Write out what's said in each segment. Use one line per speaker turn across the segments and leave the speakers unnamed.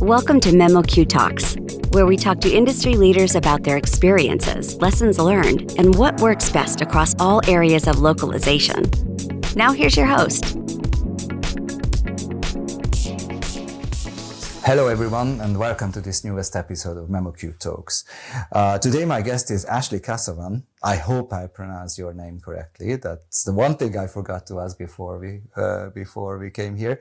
Welcome to memoQ Talks, where we talk to industry leaders about their experiences, lessons learned, and what works best across all areas of localization. Now here's your host.
Hello everyone, and welcome to this newest episode of memoQ Talks. Today my guest is Ashley Casovan. I hope I pronounced your name correctly. That's the one thing I forgot to ask before we came here.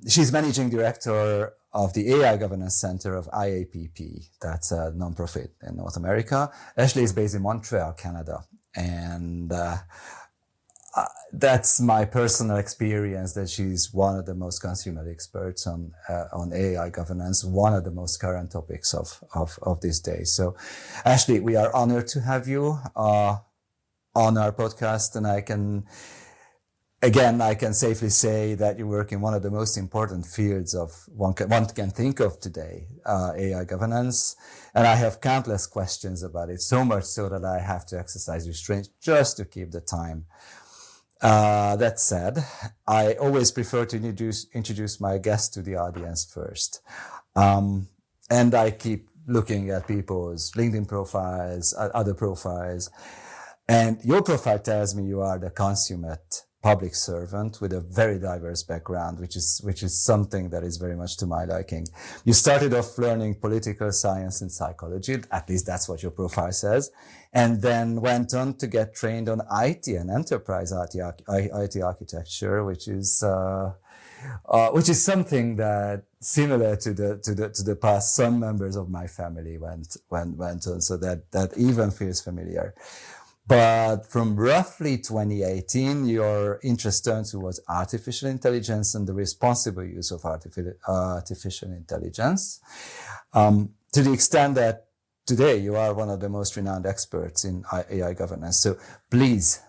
She's managing director of the AI Governance Center of IAPP. That's a nonprofit in North America. Ashley is based in Montreal, Canada, and that's my personal experience that she's one of the most consumer experts on AI governance, one of the most current topics of this day. So, Ashley, we are honored to have you on our podcast, and I can safely say that you work in one of the most important fields of one can think of today, AI governance. And I have countless questions about it, so much so that I have to exercise restraint just to keep the time. That said, I always prefer to introduce my guests to the audience first. And I keep looking at people's LinkedIn profiles, other profiles. And your profile tells me you are the consummate public servant with a very diverse background, which is something that is very much to my liking. You started off learning political science and psychology, at least that's what your profile says, and then went on to get trained on IT and enterprise IT architecture, which is something that similar to the past some members of my family went on, so that even feels familiar. But from roughly 2018, your interest turned towards artificial intelligence and the responsible use of artificial intelligence, to the extent that today you are one of the most renowned experts in AI governance. So please,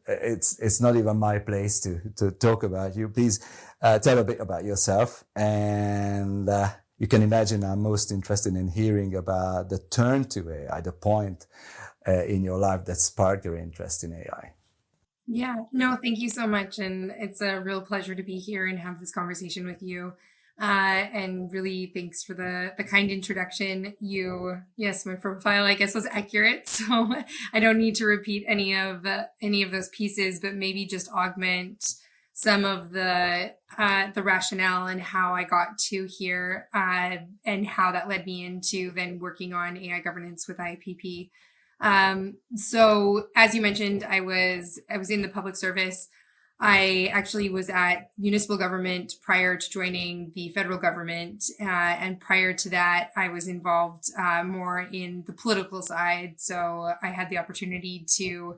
it's not even my place to talk about you. Please tell a bit about yourself. And you can imagine I'm most interested in hearing about the turn to AI, the point in your life that sparked your interest in AI.
Yeah, no, thank you so much. And it's a real pleasure to be here and have this conversation with you. And really thanks for the kind introduction. Yes, my profile, I guess, was accurate. So I don't need to repeat any of those pieces, but maybe just augment some of the rationale and how I got to here, and how that led me into then working on AI governance with IAPP. So as you mentioned, I was in the public service. I actually was at municipal government prior to joining the federal government. And prior to that, I was involved more in the political side. So I had the opportunity to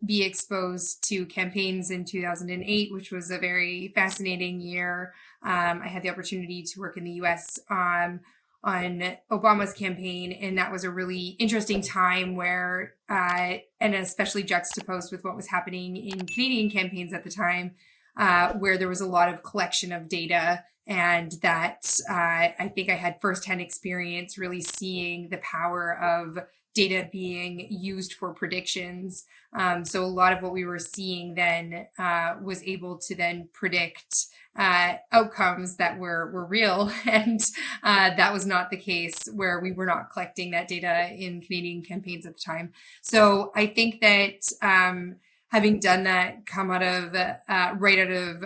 be exposed to campaigns in 2008, which was a very fascinating year. I had the opportunity to work in the US on Obama's campaign. And that was a really interesting time where, and especially juxtaposed with what was happening in Canadian campaigns at the time, where there was a lot of collection of data. And that I think I had firsthand experience really seeing the power of data being used for predictions. So a lot of what we were seeing then was able to then predict outcomes that were real. And that was not the case where we were not collecting that data in Canadian campaigns at the time. So I think that having done that, come out of right out of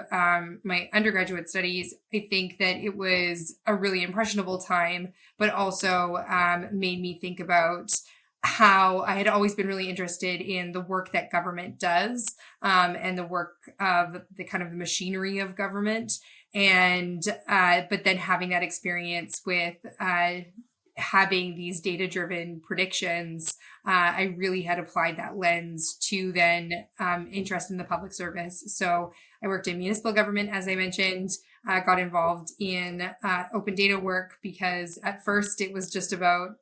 my undergraduate studies, I think that it was a really impressionable time, but also made me think about how I had always been really interested in the work that government does, and the work of the kind of the machinery of government. And, but then having that experience with having these data-driven predictions, I really had applied that lens to then interest in the public service. So I worked in municipal government, as I mentioned, got involved in open data work because at first it was just about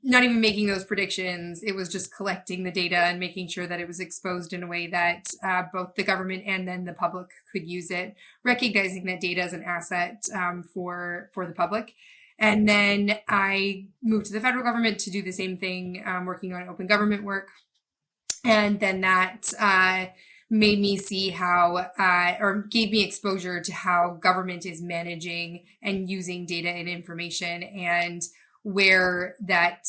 not even making those predictions. It was just collecting the data and making sure that it was exposed in a way that both the government and then the public could use it, recognizing that data as an asset for the public. And then I moved to the federal government to do the same thing, working on open government work. And then that made me see how, or gave me exposure to how government is managing and using data and information, and where that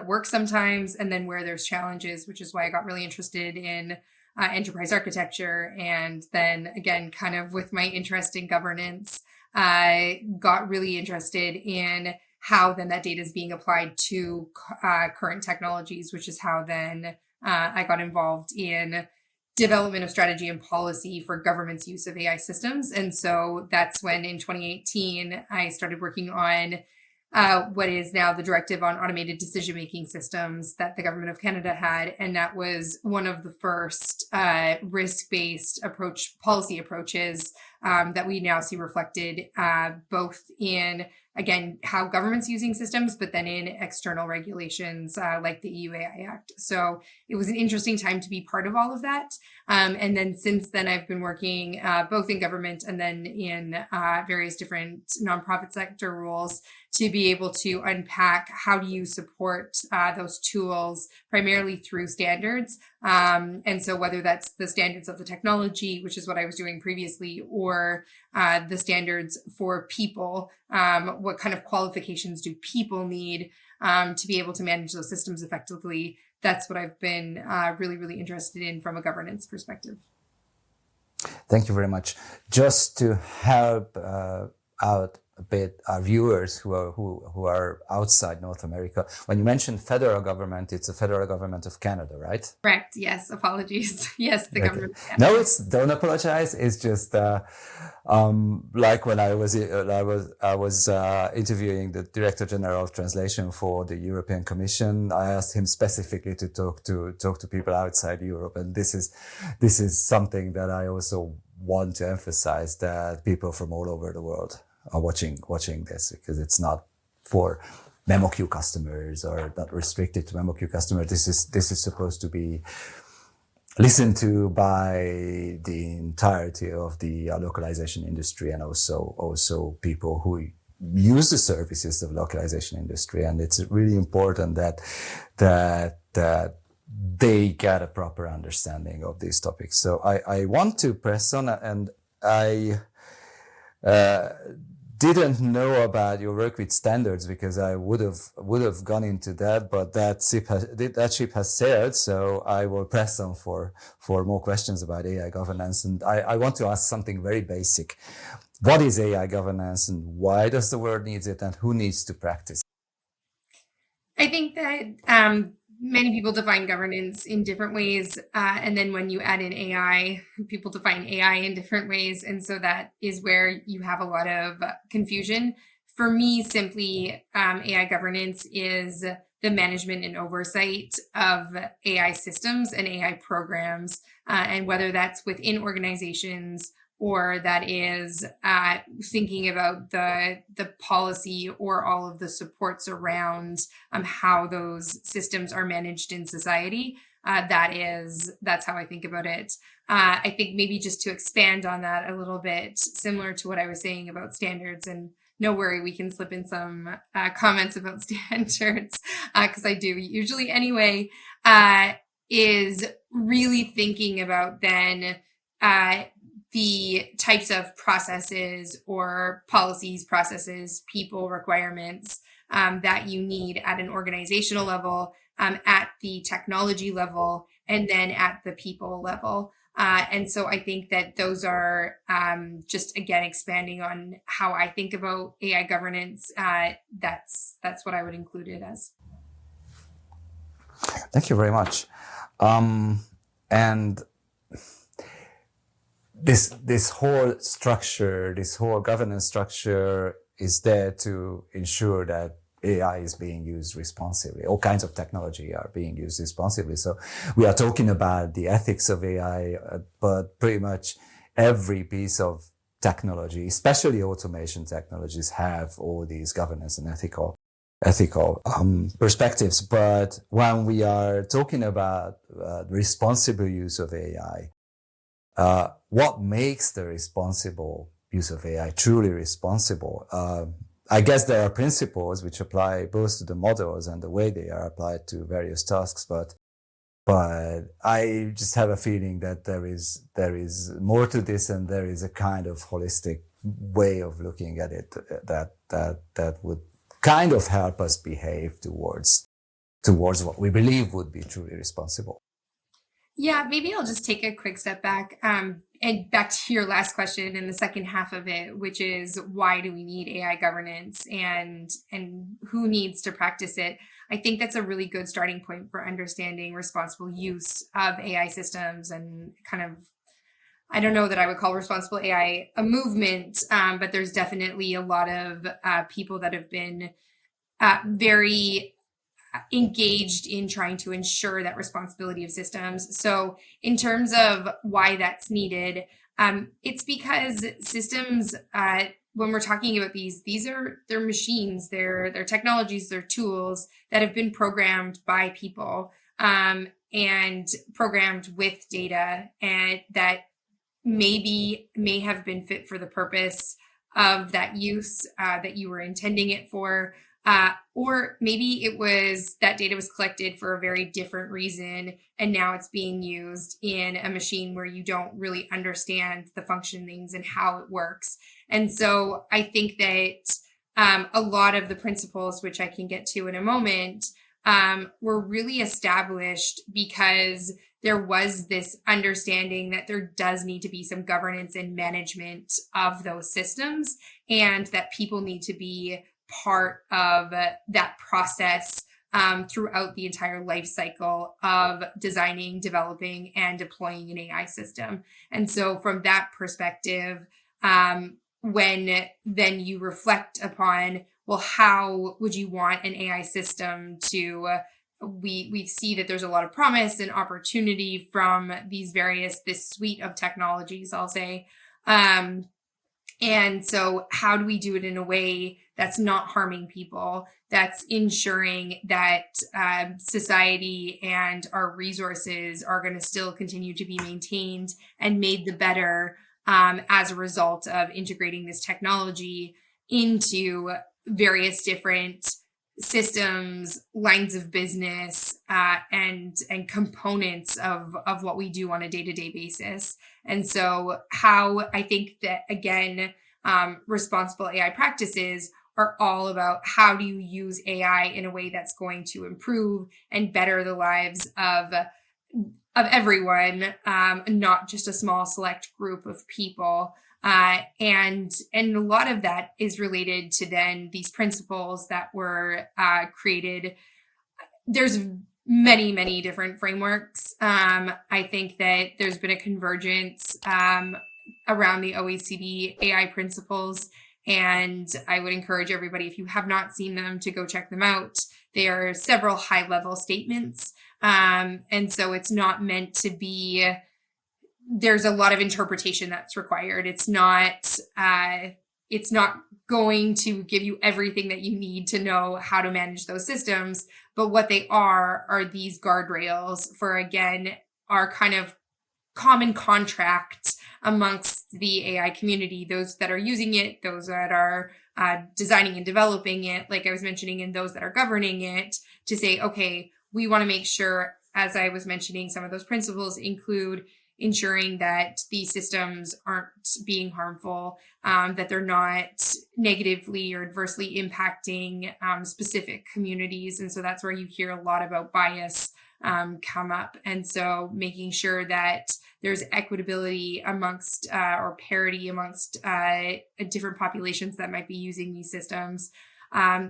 works sometimes, and then where there's challenges, which is why I got really interested in enterprise architecture. And then again, kind of with my interest in governance, I got really interested in how then that data is being applied to current technologies, which is how then I got involved in development of strategy and policy for government's use of AI systems. And so that's when in 2018, I started working on what is now the Directive on Automated Decision-Making Systems that the Government of Canada had. And that was one of the first risk-based policy approaches that we now see reflected both in, again, how government's using systems, but then in external regulations like the EU AI Act. So it was an interesting time to be part of all of that. And then since then, I've been working both in government and then in various different nonprofit sector roles to be able to unpack how do you support those tools primarily through standards. And so whether that's the standards of the technology, which is what I was doing previously, or the standards for people, what kind of qualifications do people need to be able to manage those systems effectively? That's what I've been really, really interested in from a governance perspective.
Thank you very much. Just to help out a bit our viewers who are outside North America, when you mentioned federal government, it's the federal government of Canada, right?
Correct. Yes. Apologies. Yes, the government of
Canada. No, don't apologize. It's just like when I was interviewing the Director General of Translation for the European Commission, I asked him specifically to talk to people outside Europe, and this is something that I also want to emphasize, that people from all over the world are watching this, because it's not for memoQ customers or not restricted to memoQ customers. This is supposed to be listened to by the entirety of the localization industry, and also people who use the services of localization industry. And it's really important that they get a proper understanding of these topics. So I want to press on, and I didn't know about your work with standards, because I would have gone into that, but that ship has sailed. So I will press on for more questions about AI governance. And I want to ask something very basic. What is AI governance, and why does the world need it, and who needs to practice?
I think that many people define governance in different ways. And then when you add in AI, people define AI in different ways. And so that is where you have a lot of confusion. For me, simply, AI governance is the management and oversight of AI systems and AI programs, and whether that's within organizations, or that is thinking about the policy or all of the supports around how those systems are managed in society. That's how I think about it. I think maybe just to expand on that a little bit, similar to what I was saying about standards, and no worry, we can slip in some comments about standards, because I do usually anyway, is really thinking about then the types of processes or policies, processes, people, requirements that you need at an organizational level, at the technology level, and then at the people level. And so I think that those are just, again, expanding on how I think about AI governance. That's what I would include it as.
Thank you very much. And this whole structure, this whole governance structure is there to ensure that AI is being used responsibly. All kinds of technology are being used responsibly. So we are talking about the ethics of AI, but pretty much every piece of technology, especially automation technologies, have all these governance and ethical perspectives. But when we are talking about responsible use of AI, what makes the responsible use of AI truly responsible? I guess there are principles which apply both to the models and the way they are applied to various tasks, but But I just have a feeling that there is more to this, and there is a kind of holistic way of looking at it that would kind of help us behave towards what we believe would be truly responsible.
Yeah, maybe I'll just take a quick step back, and back to your last question in the second half of it, which is why do we need AI governance and who needs to practice it? I think that's a really good starting point for understanding responsible use of AI systems and kind of, I don't know that I would call responsible AI a movement, but there's definitely a lot of people that have been very engaged in trying to ensure that responsibility of systems. So in terms of why that's needed, it's because systems, when we're talking about they're machines, they're technologies, they're tools that have been programmed by people, and programmed with data, and that may have been fit for the purpose of that use that you were intending it for. Or maybe that data was collected for a very different reason, and now it's being used in a machine where you don't really understand the functionings and how it works. And so I think that a lot of the principles, which I can get to in a moment, were really established because there was this understanding that there does need to be some governance and management of those systems, and that people need to be part of that process throughout the entire life cycle of designing, developing, and deploying an AI system. And so from that perspective, when then you reflect upon, well, how would you want an AI system to, we see that there's a lot of promise and opportunity from this suite of technologies, I'll say. And so how do we do it in a way that's not harming people, that's ensuring that society and our resources are going to still continue to be maintained and made the better as a result of integrating this technology into various different systems, lines of business, and components of what we do on a day-to-day basis. And so how I think that, again, responsible AI practices are all about how do you use AI in a way that's going to improve and better the lives of everyone, not just a small select group of people. And a lot of that is related to then these principles that were created. There's many, many different frameworks. I think that there's been a convergence around the OECD AI principles, and I would encourage everybody, if you have not seen them, to go check them out. There are several high-level statements, and so it's not meant to be. There's a lot of interpretation that's required. It's not going to give you everything that you need to know how to manage those systems. But what they are these guardrails for, again, our kind of common contract amongst the AI community, those that are using it, those that are designing and developing it, like I was mentioning, and those that are governing it, to say, okay, we want to make sure, as I was mentioning, some of those principles include ensuring that these systems aren't being harmful, that they're not negatively or adversely impacting specific communities. And so that's where you hear a lot about bias come up. And so making sure that there's equitability amongst or parity amongst different populations that might be using these systems.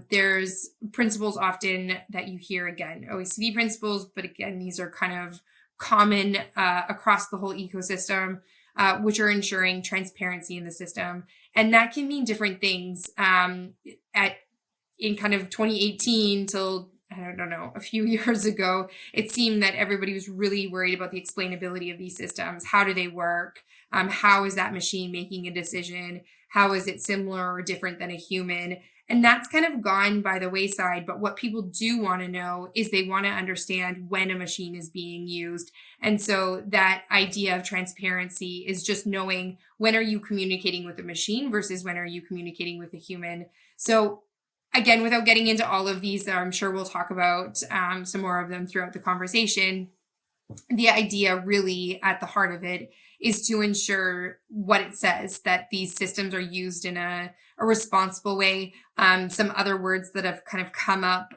There's principles often that you hear, again, OECD principles, but again, these are kind of common across the whole ecosystem, which are ensuring transparency in the system. And that can mean different things. In kind of 2018 till, I don't know, a few years ago, it seemed that everybody was really worried about the explainability of these systems. How do they work? How is that machine making a decision? How is it similar or different than a human? And that's kind of gone by the wayside. But what people do want to know is they want to understand when a machine is being used. And so that idea of transparency is just knowing, when are you communicating with a machine versus when are you communicating with a human? So again, without getting into all of these, I'm sure we'll talk about some more of them throughout the conversation. the idea really at the heart of it is to ensure what it says, that these systems are used in a responsible way. Some other words that have kind of come up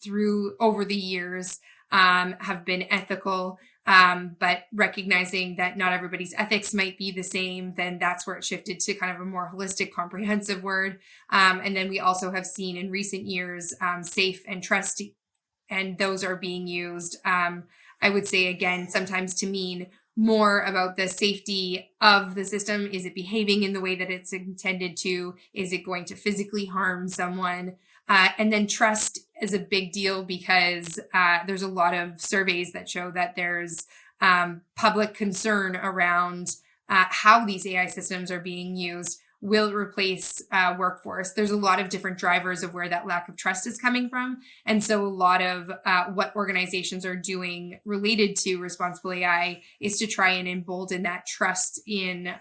through over the years have been ethical, but recognizing that not everybody's ethics might be the same, then that's where it shifted to kind of a more holistic, comprehensive word. And then we also have seen in recent years safe and trusty, and those are being used. I would say, again, sometimes to mean more about the safety of the system. Is it behaving in the way that it's intended to? Is it going to physically harm someone? And then trust is a big deal because there's a lot of surveys that show that there's public concern around how these AI systems are being used. Will it replace workforce? There's a lot of different drivers of where that lack of trust is coming from. And so a lot of what organizations are doing related to responsible AI is to try and embolden that trust in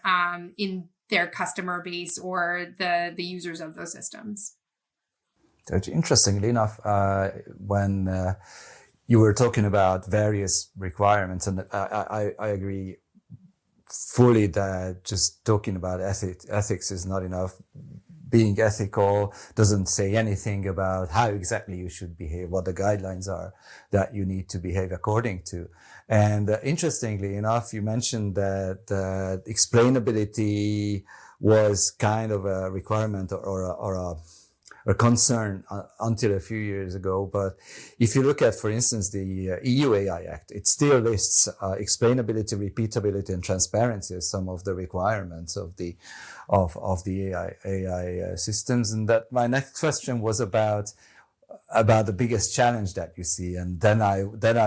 their customer base or the users of those systems.
Interestingly enough, when you were talking about various requirements, and I agree fully that just talking about ethics is not enough. Being ethical doesn't say anything about how exactly you should behave, what the guidelines are that you need to behave according to. And interestingly enough, you mentioned that explainability was kind of a requirement or a concern until a few years ago. But if you look at, for instance, the EU AI Act, it still lists explainability, repeatability, and transparency as some of the requirements of the AI systems. And that my next question was about the biggest challenge that you see. And then I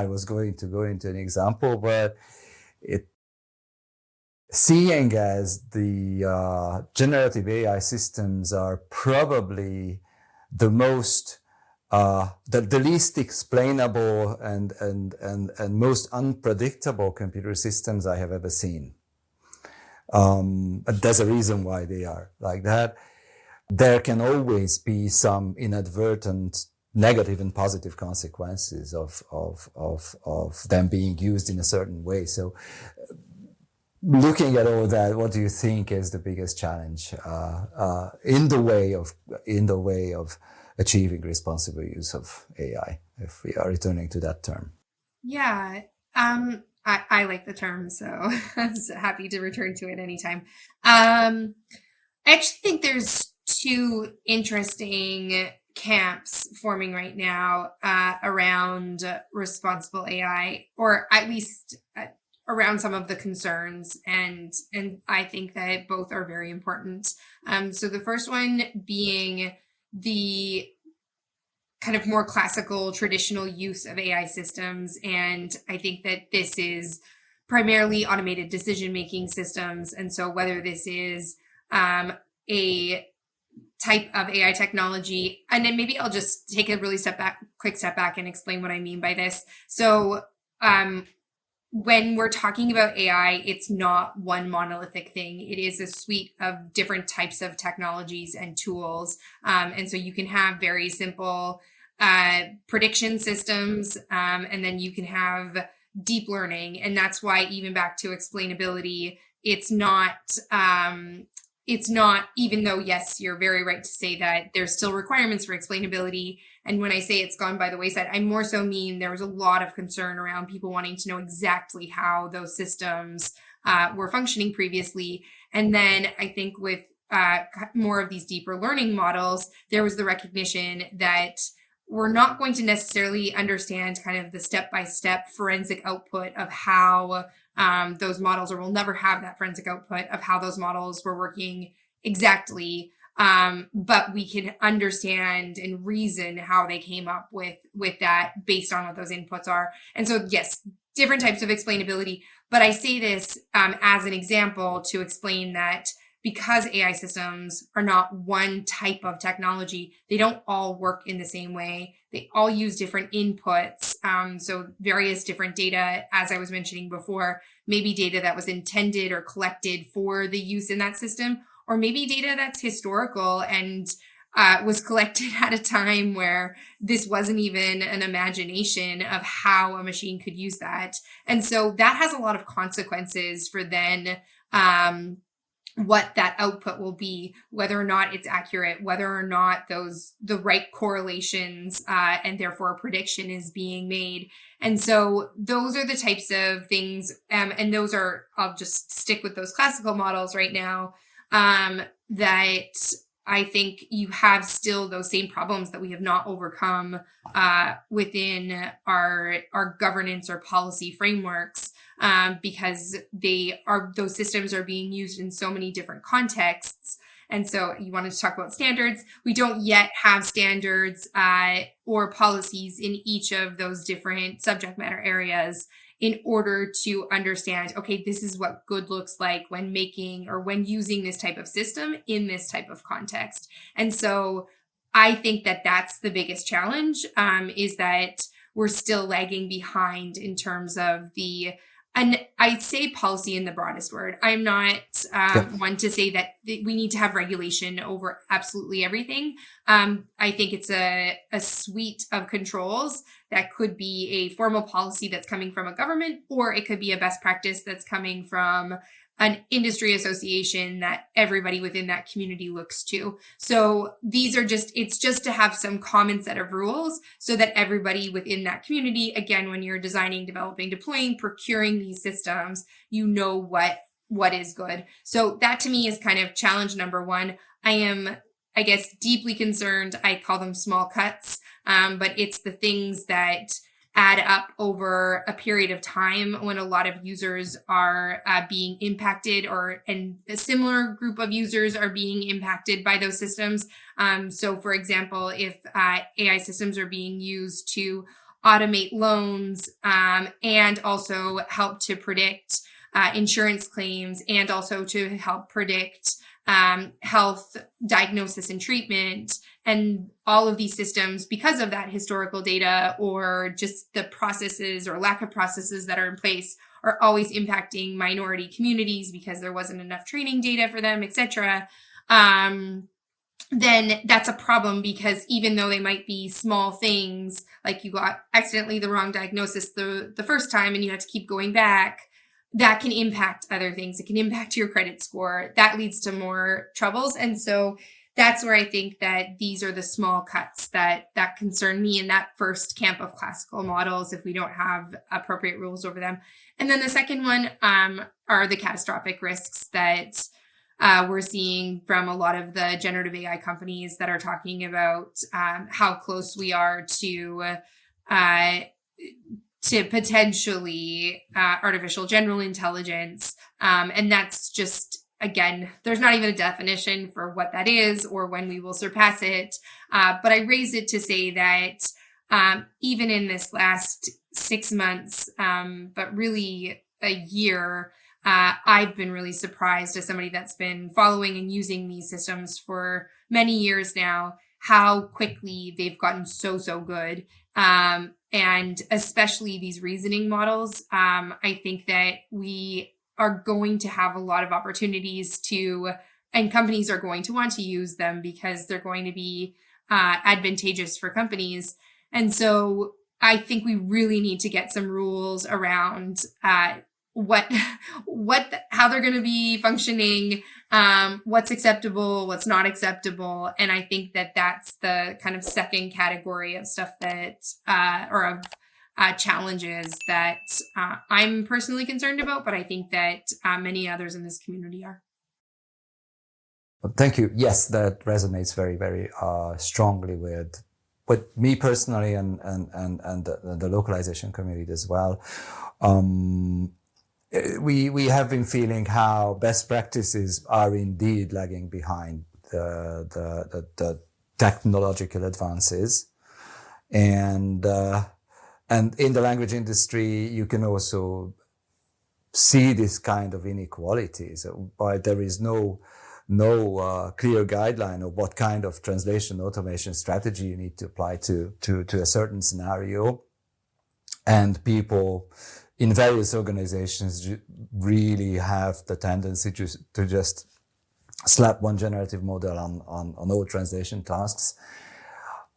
was going to go into an example, but seeing as the generative AI systems are probably the most the least explainable and most unpredictable computer systems I have ever seen. But there's a reason why they are like that. There can always be some inadvertent negative and positive consequences of them being used in a certain way. So looking at all that, what do you think is the biggest challenge in the way of achieving responsible use of AI, if we are returning to that term?
Yeah, I like the term, so I'm happy to return to it anytime. I actually think there's two interesting camps forming right now around responsible AI, or at least around some of the concerns, and I think that both are very important. So the first one being the kind of more classical, traditional use of AI systems, and I think that this is primarily automated decision-making systems. And so whether this is a type of AI technology, and then maybe I'll just take a really quick step back and explain what I mean by this. So when we're talking about AI, it's not one monolithic thing. It is a suite of different types of technologies and tools. And so you can have very simple prediction systems, and then you can have deep learning. And that's why, even back to explainability, it's not, even though, yes, you're very right to say that there's still requirements for explainability. And when I say it's gone by the wayside, I more so mean there was a lot of concern around people wanting to know exactly how those systems were functioning previously. And then I think with more of these deeper learning models, there was the recognition that we're not going to necessarily understand kind of the step-by-step forensic output of how those models, or we'll never have that forensic output of how those models were working exactly. But we can understand and reason how they came up with that based on what those inputs are. And so, yes, different types of explainability. But I say this as an example to explain that because AI systems are not one type of technology, they don't all work in the same way. They all use different inputs. So various different data, as I was mentioning before, maybe data that was intended or collected for the use in that system, or maybe data that's historical and was collected at a time where this wasn't even an imagination of how a machine could use that. And so that has a lot of consequences for then what that output will be, whether or not it's accurate, whether or not the right correlations and therefore a prediction is being made. And so those are the types of things, and those are, I'll just stick with those classical models right now, that I think you have still those same problems that we have not overcome within our governance or policy frameworks, because those systems are being used in so many different contexts. And so you wanted to talk about standards. We don't yet have standards or policies in each of those different subject matter areas in order to understand, okay, this is what good looks like when making or when using this type of system in this type of context. And so I think that that's the biggest challenge, is that we're still lagging behind in terms of and I'd say policy in the broadest word. I'm not one to say that we need to have regulation over absolutely everything. I think it's a suite of controls that could be a formal policy that's coming from a government, or it could be a best practice that's coming from an industry association that everybody within that community looks to. So it's just to have some common set of rules so that everybody within that community, again, when you're designing, developing, deploying, procuring these systems, you know what is good. So that to me is kind of challenge number one. I am, I guess, deeply concerned. I call them small cuts, but it's the things that add up over a period of time when a lot of users are being impacted, and a similar group of users are being impacted by those systems. So for example, if AI systems are being used to automate loans and also help to predict insurance claims, and also to help predict health diagnosis and treatment, and all of these systems, because of that historical data or just the processes or lack of processes that are in place, are always impacting minority communities because there wasn't enough training data for them, etc. Then that's a problem, because even though they might be small things, like you got accidentally the wrong diagnosis the first time and you have to keep going back, that can impact other things. It can impact your credit score. That leads to more troubles. And so that's where I think that these are the small cuts that concern me in that first camp of classical models, if we don't have appropriate rules over them. And then the second one are the catastrophic risks that we're seeing from a lot of the generative AI companies that are talking about how close we are to potentially artificial general intelligence. And that's just, again, there's not even a definition for what that is or when we will surpass it. But I raise it to say that even in this last 6 months, but really a year, I've been really surprised, as somebody that's been following and using these systems for many years now, how quickly they've gotten so good. And especially these reasoning models, I think that we are going to have a lot of opportunities and companies are going to want to use them because they're going to be advantageous for companies. And so I think we really need to get some rules around how they're going to be functioning, what's acceptable, what's not acceptable. And I think that that's the kind of second category of stuff that, or of challenges that I'm personally concerned about, but I think that many others in this community are.
Thank you. Yes, that resonates very, very strongly with me personally and the localization community as well. We have been feeling how best practices are indeed lagging behind the technological advances, and in the language industry, you can also see this kind of inequalities. While there is no clear guideline of what kind of translation automation strategy you need to apply to a certain scenario, and people in various organizations really have the tendency to just slap one generative model on all translation tasks,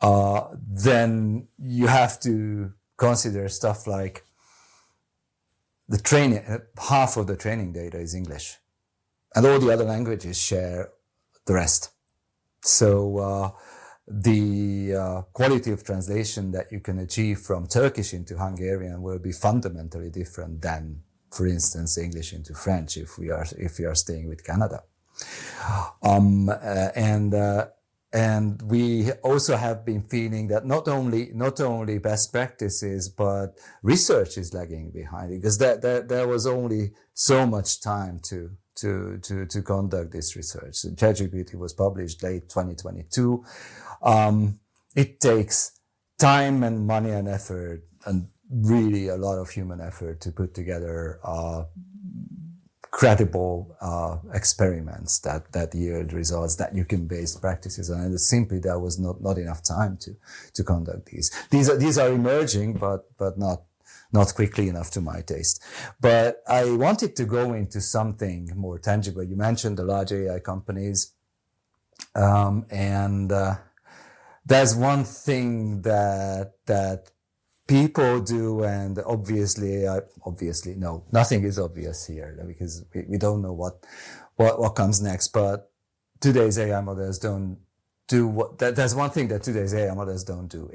then you have to consider stuff like the training, half of the training data is English, and all the other languages share the rest. So the quality of translation that you can achieve from Turkish into Hungarian will be fundamentally different than, for instance, English into French if we are staying with Canada. And we also have been feeling that not only best practices, but research is lagging behind, because there was only so much time to conduct this research. So ChatGPT was published late 2022. It takes time and money and effort, and really a lot of human effort, to put together credible experiments that yield results that you can base practices on. And simply there was not enough time to conduct these. These are emerging, but not quickly enough to my taste. But I wanted to go into something more tangible. You mentioned the large AI companies, and there's one thing that people do, and obviously no, nothing is obvious here, because we don't know what comes next. But today's AI models don't do what. There's one thing that today's AI models don't do.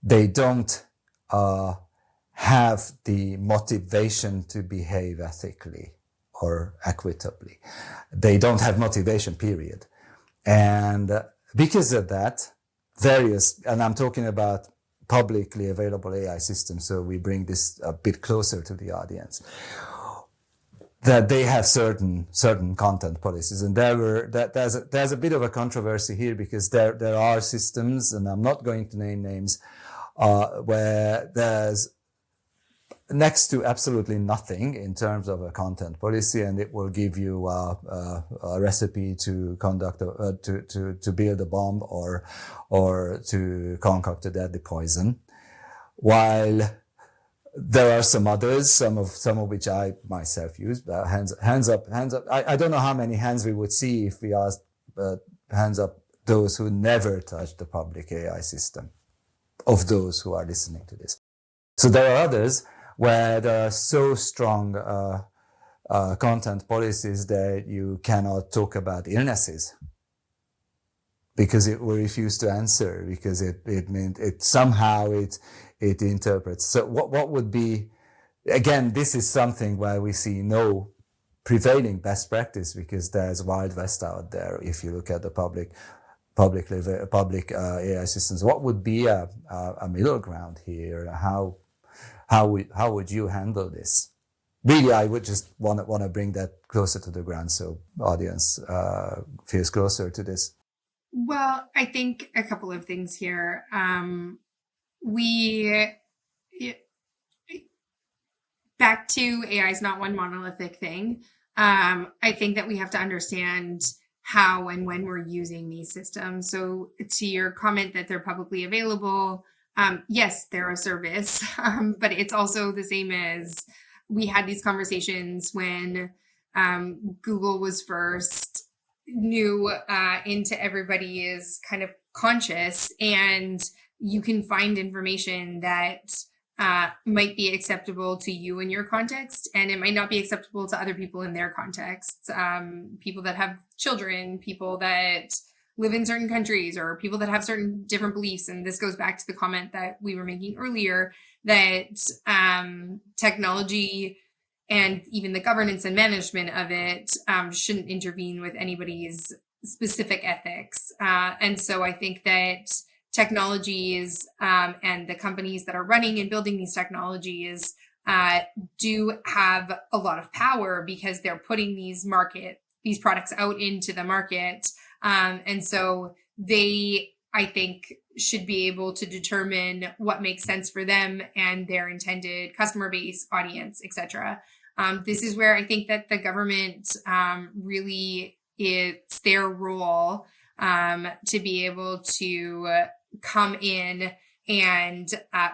They don't have the motivation to behave ethically or equitably. They don't have motivation, period. And because of that, and I'm talking about publicly available AI systems, so we bring this a bit closer to the audience, that they have certain content policies. And there's a bit of a controversy here, because there are systems, and I'm not going to name names, where there's next to absolutely nothing in terms of a content policy, and it will give you a recipe to conduct to build a bomb or to concoct a deadly poison. While there are some others, some of which I myself use. Hands up. I don't know how many hands we would see if we asked hands up those who never touched the public AI system, of those who are listening to this. So there are others where there are so strong content policies that you cannot talk about illnesses, because it will refuse to answer, because it somehow interprets. So what would be, again, this is something where we see no prevailing best practice, because there's Wild West out there. If you look at the public AI systems, what would be a middle ground here? How would you handle this? Really, I would just want to bring that closer to the ground, so audience feels closer to this.
Well, I think a couple of things here. Back to AI is not one monolithic thing. I think that we have to understand how and when we're using these systems. So to your comment that they're publicly available, yes, they're a service, but it's also the same as we had these conversations when Google was first new into everybody's kind of conscious, and you can find information that might be acceptable to you in your context, and it might not be acceptable to other people in their contexts. People that have children, people that live in certain countries, or people that have certain different beliefs. And this goes back to the comment that we were making earlier, that technology and even the governance and management of it shouldn't intervene with anybody's specific ethics. And so I think that technologies and the companies that are running and building these technologies do have a lot of power, because they're putting these products out into the market. And so they, I think, should be able to determine what makes sense for them and their intended customer base, audience, etc. This is where I think that the government really, it's their role to be able to come in and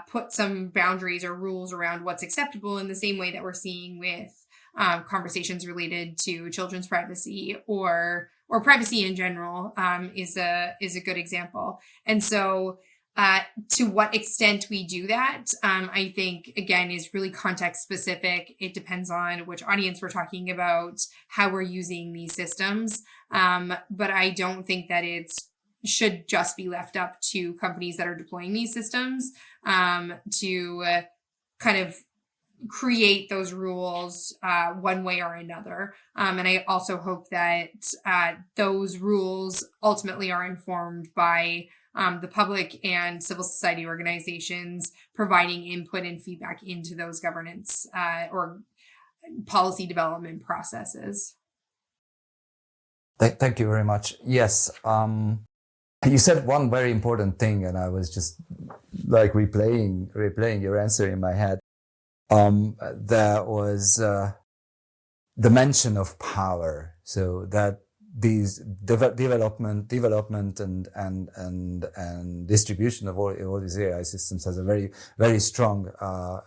put some boundaries or rules around what's acceptable, in the same way that we're seeing with conversations related to children's privacy or privacy in general is a good example. And so to what extent we do that, I think, again, is really context specific. It depends on which audience we're talking about, how we're using these systems. But I don't think that should just be left up to companies that are deploying these systems to kind of create those rules one way or another. And I also hope that those rules ultimately are informed by the public and civil society organizations providing input and feedback into those governance or policy development processes.
Thank you very much. Yes. You said one very important thing, and I was just like replaying your answer in my head. That was the mention of power. So that these development and distribution of all these AI systems has a very, very strong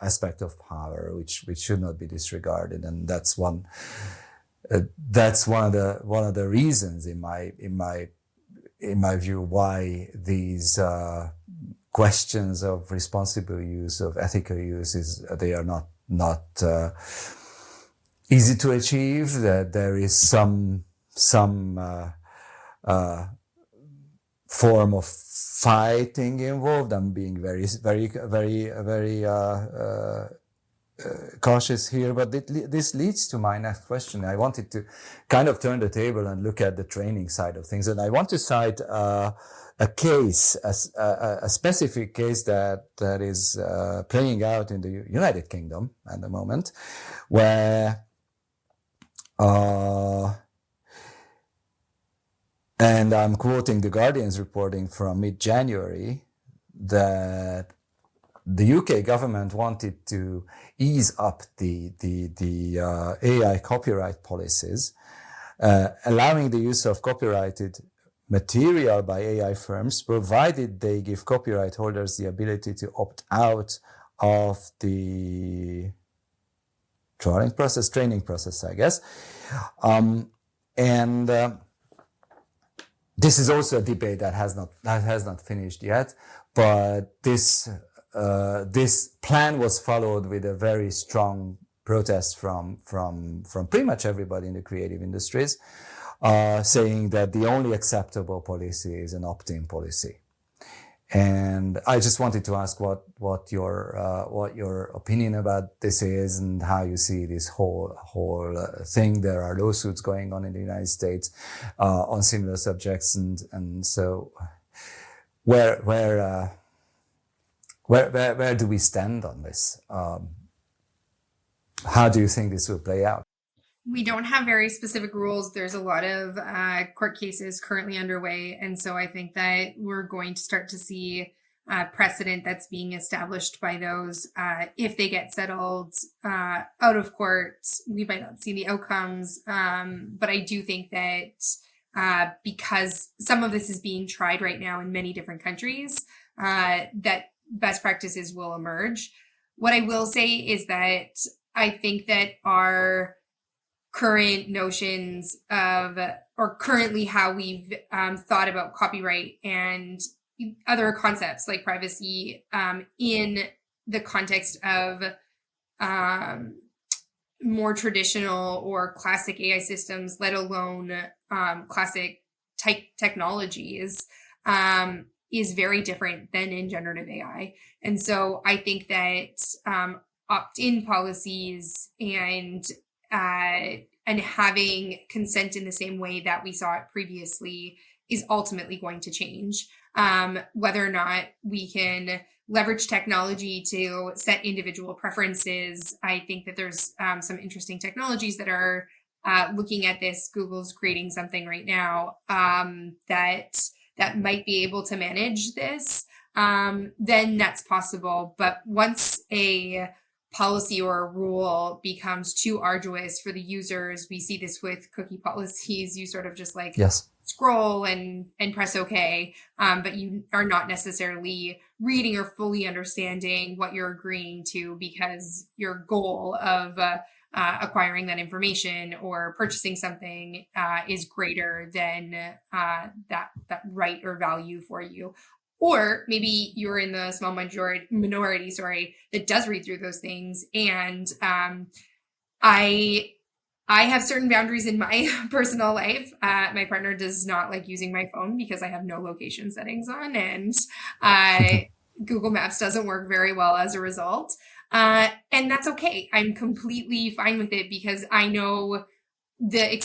aspect of power, which should not be disregarded. And that's one of the reasons in my view why these questions of responsible use, of ethical use, they are not easy to achieve. That there is some form of fighting involved. I'm being very cautious here, but this leads to my next question. I wanted to kind of turn the table and look at the training side of things, and I want to cite a case, a specific case that is playing out in the United Kingdom at the moment, where and I'm quoting the Guardian's reporting from mid-January, that the UK government wanted to ease up the AI copyright policies, allowing the use of copyrighted material by AI firms, provided they give copyright holders the ability to opt out of the training process, I guess. This is also a debate that has not finished yet, but this plan was followed with a very strong protest from pretty much everybody in the creative industries, saying that the only acceptable policy is an opt-in policy. And I just wanted to ask what your opinion about this is, and how you see this whole thing. There are lawsuits going on in the United States on similar subjects, and so where do we stand on this? How do you think this will play out?
We don't have very specific rules. There's a lot of court cases currently underway. And so I think that we're going to start to see precedent that's being established by those. If they get settled out of court, we might not see the outcomes. But I do think that because some of this is being tried right now in many different countries, that best practices will emerge. What I will say is that I think that our current notions of, or currently how we've thought about copyright and other concepts like privacy in the context of more traditional or classic AI systems, let alone classic technologies, is very different than in generative AI. And so I think that opt-in policies and having consent in the same way that we saw it previously is ultimately going to change. Whether or not we can leverage technology to set individual preferences, I think that there's some interesting technologies that are looking at this. Google's creating something right now that might be able to manage this. Then that's possible. But once a policy or a rule becomes too arduous for the users, we see this with cookie policies. You sort of just scroll and press OK, but you are not necessarily reading or fully understanding what you're agreeing to, because your goal of acquiring that information or purchasing something is greater than that right or value for you. Or maybe you're in the small minority, that does read through those things. And I have certain boundaries in my personal life. My partner does not like using my phone because I have no location settings on, and Google Maps doesn't work very well as a result. And that's okay. I'm completely fine with it because I know the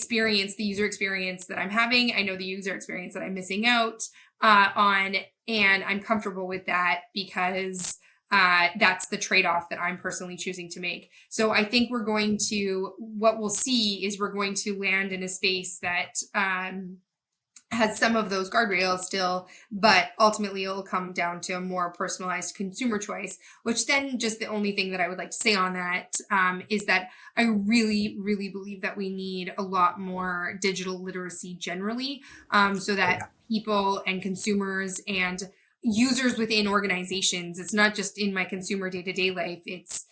user experience that I'm having. I know the user experience that I'm missing out on, and I'm comfortable with that because that's the trade-off that I'm personally choosing to make. So I think what we'll see is we're going to land in a space that has some of those guardrails still, but ultimately it'll come down to a more personalized consumer choice, which then just the only thing that I would like to say on that is that I really, really believe that we need a lot more digital literacy generally, so that people and consumers and users within organizations, it's not just in my consumer day-to-day life, it's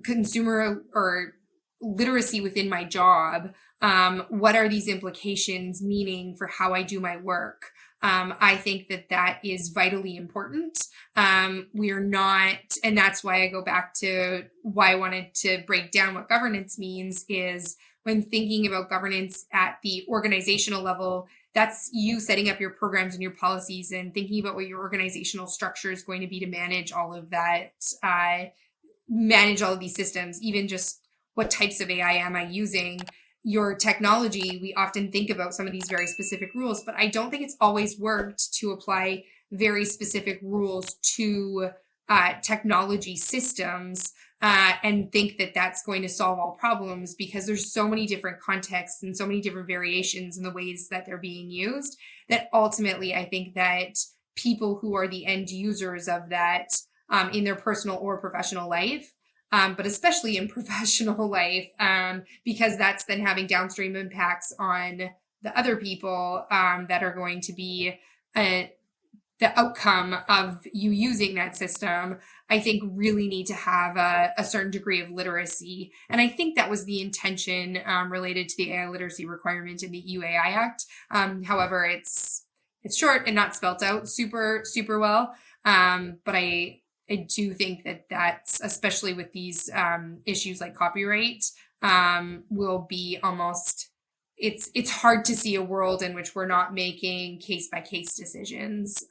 consumer or literacy within my job. What are these implications meaning for how I do my work? I think that is vitally important. We are not, and that's why I go back to why I wanted to break down what governance means is when thinking about governance at the organizational level, that's you setting up your programs and your policies and thinking about what your organizational structure is going to be to manage all of that, manage all of these systems, even just what types of AI am I using? Your technology, we often think about some of these very specific rules, but I don't think it's always worked to apply very specific rules to technology systems and think that that's going to solve all problems because there's so many different contexts and so many different variations in the ways that they're being used that ultimately I think that people who are the end users of that in their personal or professional life, but especially in professional life, because that's then having downstream impacts on the other people that are going to be the outcome of you using that system, I think really need to have a certain degree of literacy. And I think that was the intention related to the AI literacy requirement in the EU AI Act. However, it's short and not spelt out super, super well. But I do think that that's, especially with these issues like copyright, will be almost, it's hard to see a world in which we're not making case-by-case decisions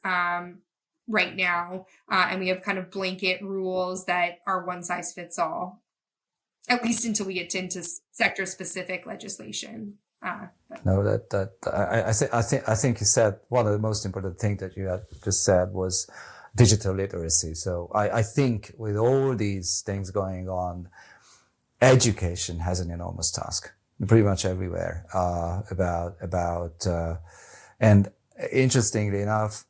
right now. And we have kind of blanket rules that are one size fits all, at least until we get into sector-specific legislation.
No, I think you said one of the most important things that you had just said was digital literacy. So I think with all these things going on, education has an enormous task, pretty much everywhere, and interestingly enough,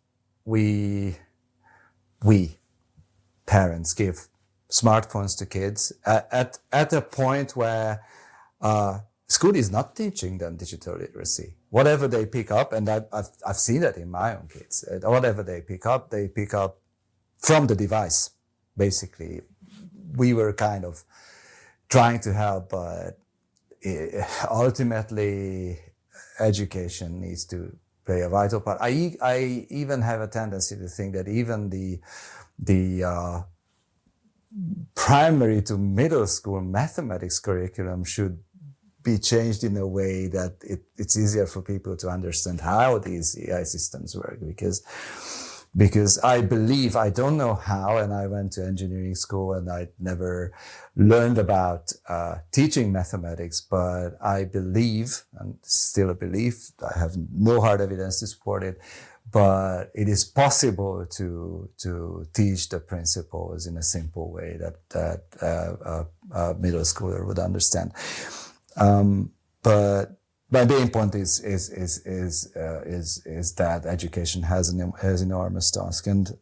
we parents give smartphones to kids at a point where school is not teaching them digital literacy. Whatever they pick up, and I've seen that in my own kids, whatever they pick up from the device. Basically, we were kind of trying to help, but ultimately education needs to play a vital part. I even have a tendency to think that even the primary to middle school mathematics curriculum should be changed in a way that it's easier for people to understand how these AI systems work, because I believe, I don't know how, and I went to engineering school and I never learned about teaching mathematics, but I believe, and still a belief, I have no hard evidence to support it, but it is possible to teach the principles in a simple way that a middle schooler would understand. But my main point is that education has enormous task, and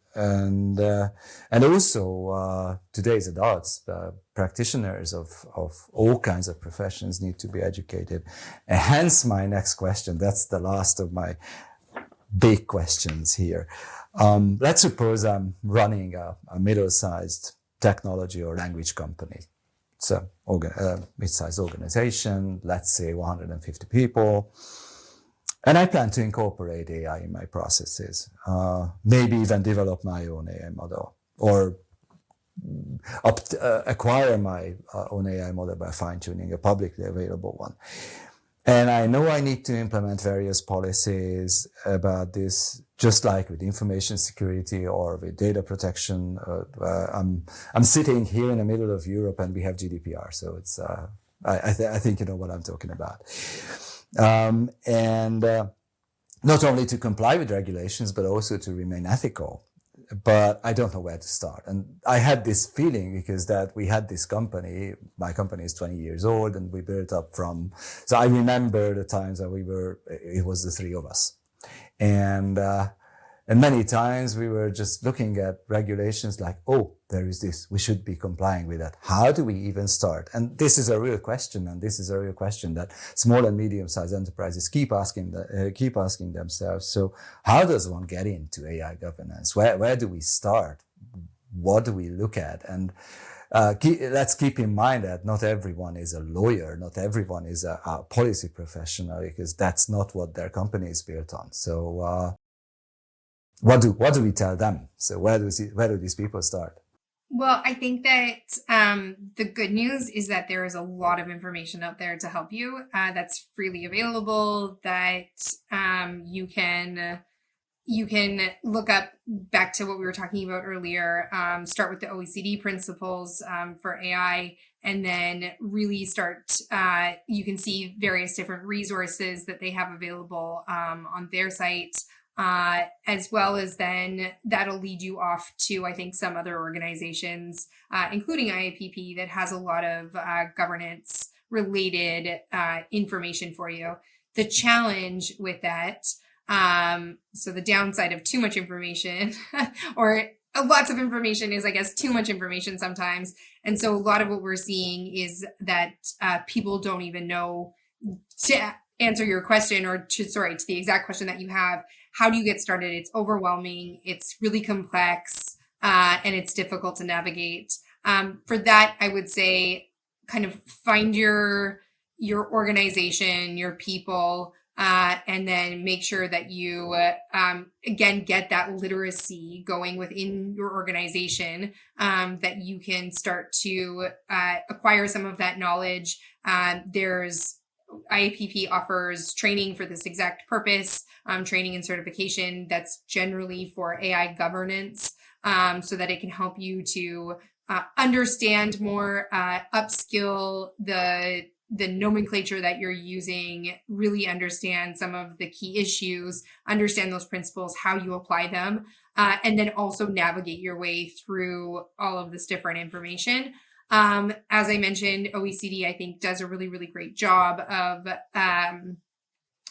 also today's adults, the practitioners of all kinds of professions need to be educated. And hence my next question. That's the last of my big questions here. Let's suppose I'm running a middle-sized technology or language company. It's a mid-sized organization, let's say 150 people. And I plan to incorporate AI in my processes, maybe even develop my own AI model or acquire my own AI model by fine-tuning a publicly available one. And I know I need to implement various policies about this, just like with information security or with data protection. I'm sitting here in the middle of Europe and we have GDPR, so it's I think you know what I'm talking about. Not only to comply with regulations, but also to remain ethical. But I don't know where to start. And I had this feeling because that we had this company, my company is 20 years old and we built up from, so I remember the times that it was the three of us. And many times we were just looking at regulations like, oh, there is this, we should be complying with that. How do we even start? And this is a real question. And this is a real question that small and medium-sized enterprises keep asking themselves. So how does one get into AI governance? Where do we start? What do we look at? And let's keep in mind that not everyone is a lawyer. Not everyone is a policy professional, because that's not what their company is built on. So, what do we tell them? So where do these people start?
Well, I think that the good news is that there is a lot of information out there to help you that's freely available, that you can look up, back to what we were talking about earlier, start with the OECD principles for AI, and then really start, you can see various different resources that they have available on their site. As well as then that'll lead you off to, I think, some other organizations, including IAPP, that has a lot of governance related information for you. The challenge with that, so the downside of too much information or lots of information is, I guess, too much information sometimes. And so a lot of what we're seeing is that people don't even know to answer your question, or to the exact question that you have. How do you get started? It's overwhelming. It's really complex, and it's difficult to navigate. For that, I would say kind of find your organization, your people, and then make sure that you, again, get that literacy going within your organization, that you can start to acquire some of that knowledge. IAPP offers training for this exact purpose, training and certification that's generally for AI governance, so that it can help you to understand more, upskill the nomenclature that you're using, really understand some of the key issues, understand those principles, how you apply them, and then also navigate your way through all of this different information. As I mentioned, OECD, I think, does a really, really great job of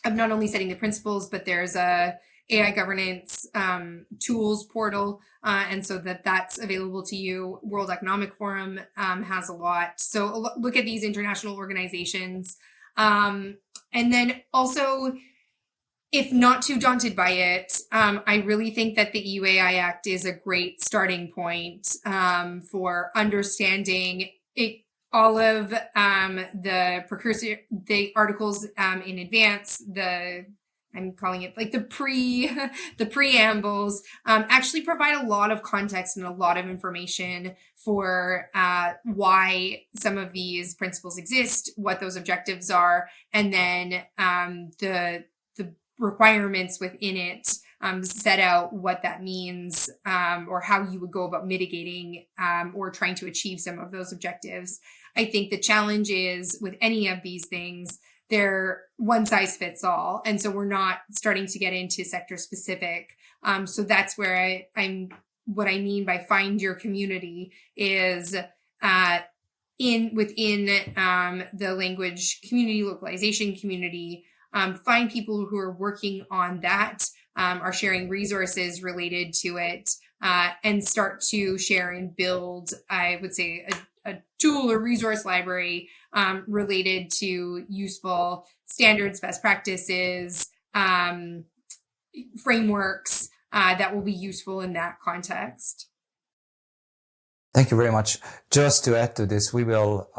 not only setting the principles, but there's a AI governance tools portal, and so that's available to you. World Economic Forum has a lot. So look at these international organizations, and then also, if not too daunted by it, I really think that the EU AI Act is a great starting point for understanding it, all of the articles in advance, I'm calling it like the preambles, actually provide a lot of context and a lot of information for why some of these principles exist, what those objectives are, and then the requirements within it set out what that means, or how you would go about mitigating or trying to achieve some of those objectives. I think the challenge is with any of these things, they're one size fits all. And so we're not starting to get into sector specific. So that's where what I mean by find your community is within the language community, localization community, find people who are working on that, are sharing resources related to it, and start to share and build, I would say, a tool or resource library related to useful standards, best practices, frameworks that will be useful in that context.
Thank you very much. Just to add to this, we will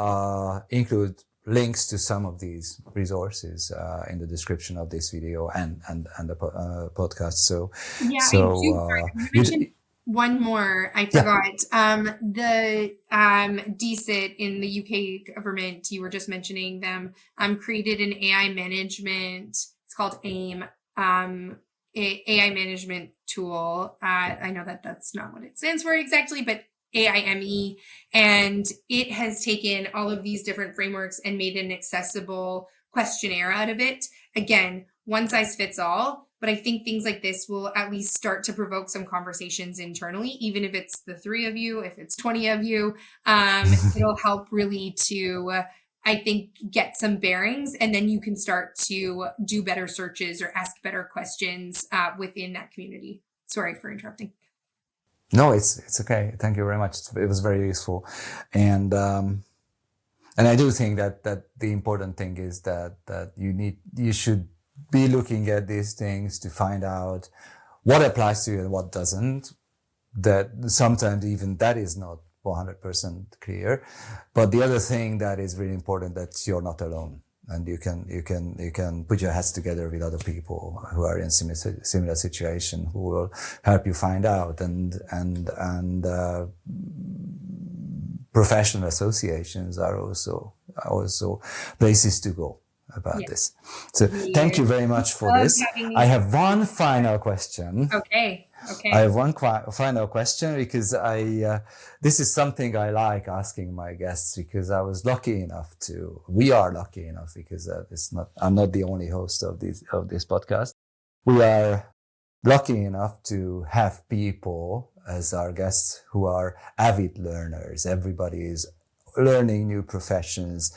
include links to some of these resources in the description of this video and the podcast. So,
Yeah,
so
I do. Sorry, I'm going to mention one more. I forgot. The DCIT in the UK government, you were just mentioning them, created an AI management. It's called AIM, AI management tool. I know that that's not what it stands for exactly, but AIME, and it has taken all of these different frameworks and made an accessible questionnaire out of it. Again, one size fits all, but I think things like this will at least start to provoke some conversations internally, even if it's the 3 of you, if it's 20 of you. It'll help really to, I think, get some bearings, and then you can start to do better searches or ask better questions within that community. Sorry for interrupting.
No, it's okay. Thank you very much. It was very useful, and I do think that the important thing is that you should be looking at these things to find out what applies to you and what doesn't. That sometimes even that is not 100% clear, but the other thing that is really important, that you're not alone. And you can put your heads together with other people who are in similar situation, who will help you find out, and professional associations are also places to go about this. So thank you very much for this. I have one final question.
Okay.
I have one final question, because this is something I like asking my guests, because we are lucky enough, because I'm not the only host of this podcast. We are lucky enough to have people as our guests who are avid learners. Everybody is learning new professions,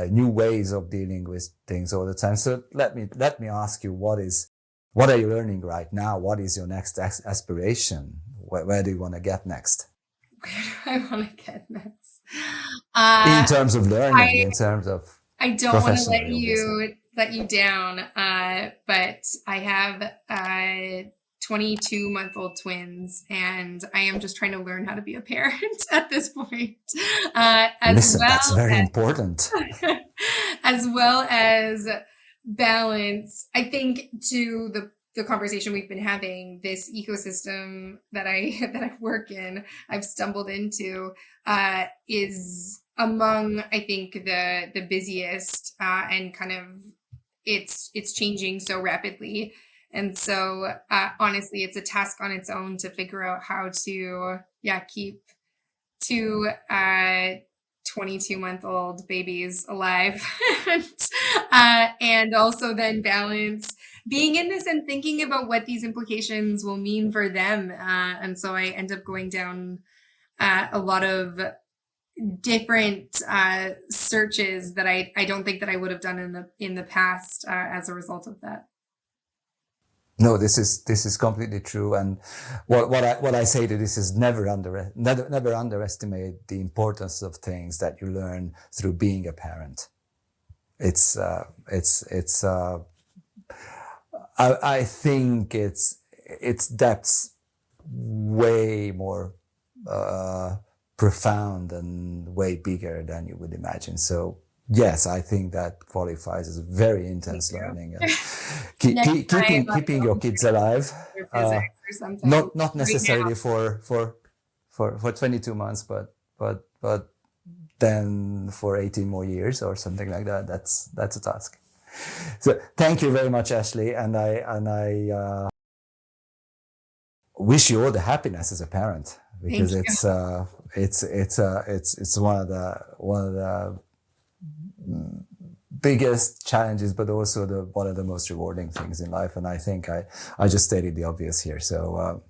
new ways of dealing with things all the time. So let me ask you, what are you learning right now? What is your next aspiration? Where do you want to get next?
Where do I want to get next?
In terms of learning, in terms of
I don't want to let you down, but I have 22-month-old twins, and I am just trying to learn how to be a parent at this point.
That's very important.
As well as balance, I think, to the conversation we've been having, this ecosystem that I work in, I've stumbled into, is among, I think, the busiest, and kind of it's changing so rapidly. And so, honestly, it's a task on its own to figure out how to, keep 2 22-month-old babies alive, and also then balance being in this and thinking about what these implications will mean for them. And so I end up going down a lot of different searches that I don't think that I would have done in the past as a result of that.
No, this is completely true, and what I say to this is never underestimate the importance of things that you learn through being a parent. I think its depths way more profound and way bigger than you would imagine. So yes, I think that qualifies as very intense learning. Keeping your kids alive, not necessarily for 22 months, but then for 18 more years or something like that. That's a task. So thank you very much, Ashley, and I wish you all the happiness as a parent, because it's one of the biggest challenges, but also one of the most rewarding things in life. And I think I just stated the obvious here. So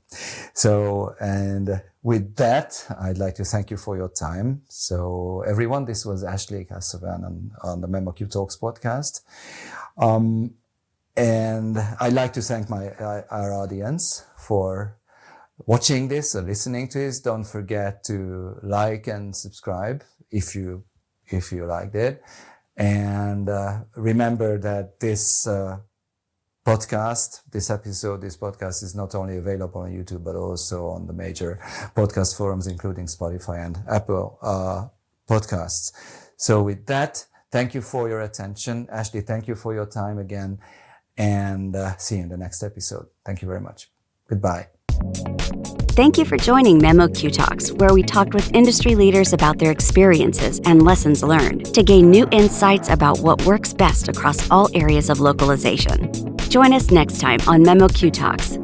and with that, I'd like to thank you for your time. So everyone, this was Ashley Casovan on the memoQ Talks podcast. And I'd like to thank our audience for watching this or listening to this. Don't forget to like and subscribe if you liked it. And remember that this podcast. This podcast is not only available on YouTube, but also on the major podcast forums, including Spotify and Apple podcasts. So with that, thank you for your attention. Ashley, thank you for your time again. And see you in the next episode. Thank you very much. Goodbye.
Thank you for joining memoQ Talks, where we talked with industry leaders about their experiences and lessons learned to gain new insights about what works best across all areas of localization. Join us next time on memoQ Talks.